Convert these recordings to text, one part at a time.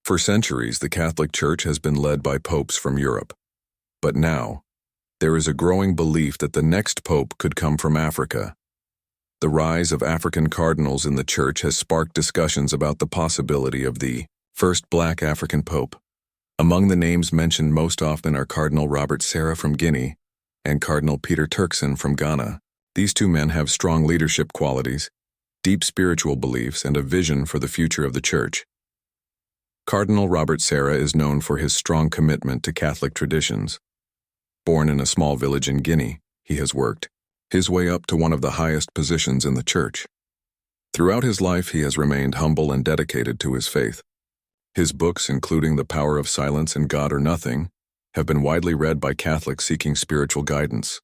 For centuries, the Catholic Church has been led by popes from Europe. But now, there is a growing belief that the next pope could come from Africa. The rise of African cardinals in the Church has sparked discussions about the possibility of the first black African pope. Among the names mentioned most often are Cardinal Robert Sarah from Guinea and Cardinal Peter Turkson from Ghana. These two men have strong leadership qualities, deep spiritual beliefs, and a vision for the future of the Church. Cardinal Robert Sarah is known for his strong commitment to Catholic traditions. Born in a small village in Guinea, he has worked his way up to one of the highest positions in the Church. Throughout his life, he has remained humble and dedicated to his faith. His books, including The Power of Silence and God or Nothing, have been widely read by Catholics seeking spiritual guidance.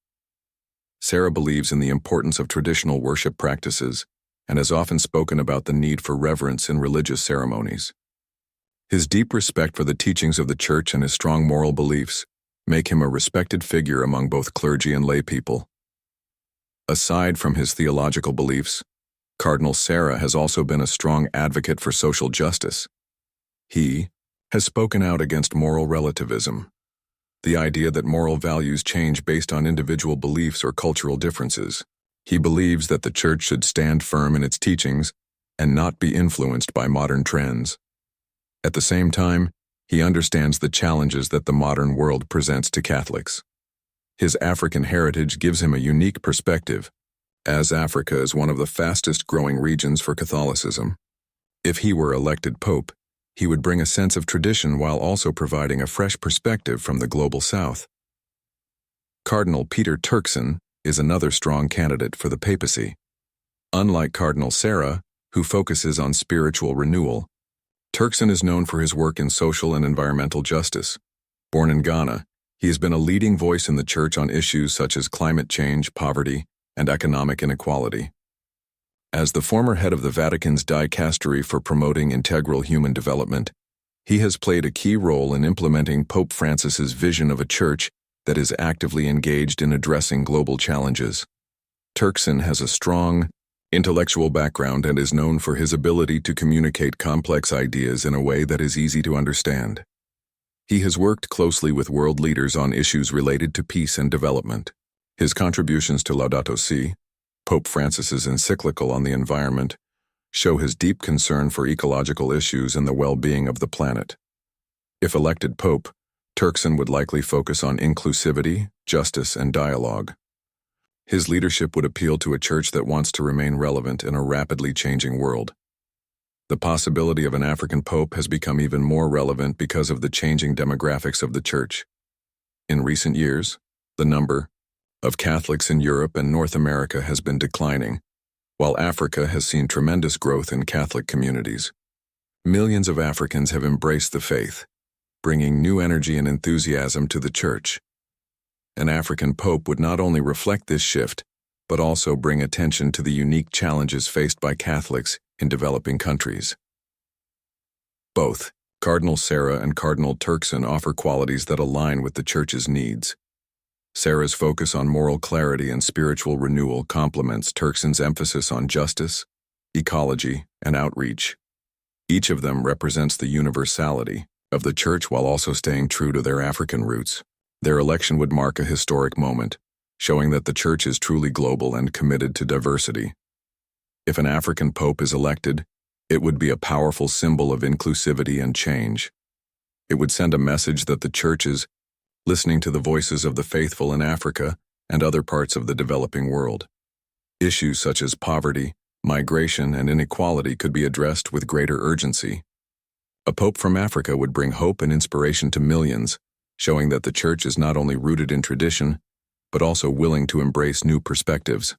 Sarah believes in the importance of traditional worship practices and has often spoken about the need for reverence in religious ceremonies. His deep respect for the teachings of the Church and his strong moral beliefs make him a respected figure among both clergy and lay people. Aside from his theological beliefs, Cardinal Sarah has also been a strong advocate for social justice. He has spoken out against moral relativism, the idea that moral values change based on individual beliefs or cultural differences. He believes that the Church should stand firm in its teachings and not be influenced by modern trends. At the same time, he understands the challenges that the modern world presents to Catholics. His African heritage gives him a unique perspective, as Africa is one of the fastest-growing regions for Catholicism. If he were elected pope, he would bring a sense of tradition while also providing a fresh perspective from the global south. Cardinal Peter Turkson is another strong candidate for the papacy. Unlike Cardinal Sarah, who focuses on spiritual renewal, Turkson is known for his work in social and environmental justice. Born in Ghana, he has been a leading voice in the Church on issues such as climate change, poverty, and economic inequality. As the former head of the Vatican's dicastery for promoting integral human development, he has played a key role in implementing Pope Francis's vision of a Church that is actively engaged in addressing global challenges. Turkson has a strong intellectual background and is known for his ability to communicate complex ideas in a way that is easy to understand. He has worked closely with world leaders on issues related to peace and development. His contributions to Laudato Si', Pope Francis's encyclical on the environment, show his deep concern for ecological issues and the well-being of the planet. If elected pope, Turkson would likely focus on inclusivity, justice, and dialogue. His leadership would appeal to a Church that wants to remain relevant in a rapidly changing world. The possibility of an African pope has become even more relevant because of the changing demographics of the Church. In recent years, the number of Catholics in Europe and North America has been declining, while Africa has seen tremendous growth in Catholic communities. Millions of Africans have embraced the faith, bringing new energy and enthusiasm to the Church. An African pope would not only reflect this shift, but also bring attention to the unique challenges faced by Catholics in developing countries. Both Cardinal Sarah and Cardinal Turkson offer qualities that align with the Church's needs. Sarah's focus on moral clarity and spiritual renewal complements Turkson's emphasis on justice, ecology, and outreach. Each of them represents the universality of the Church while also staying true to their African roots. Their election would mark a historic moment, showing that the Church is truly global and committed to diversity. If an African pope is elected, it would be a powerful symbol of inclusivity and change. It would send a message that the Church is listening to the voices of the faithful in Africa and other parts of the developing world. Issues such as poverty, migration, and inequality could be addressed with greater urgency. A pope from Africa would bring hope and inspiration to millions, showing that the Church is not only rooted in tradition, but also willing to embrace new perspectives.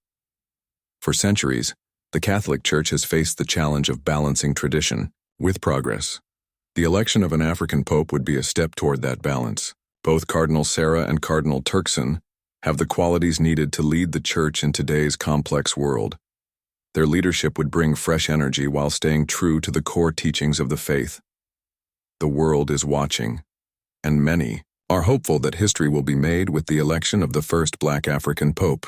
For centuries, the Catholic Church has faced the challenge of balancing tradition with progress. The election of an African pope would be a step toward that balance. Both Cardinal Sarah and Cardinal Turkson have the qualities needed to lead the Church in today's complex world. Their leadership would bring fresh energy while staying true to the core teachings of the faith. The world is watching, and many are hopeful that history will be made with the election of the first Black African Pope.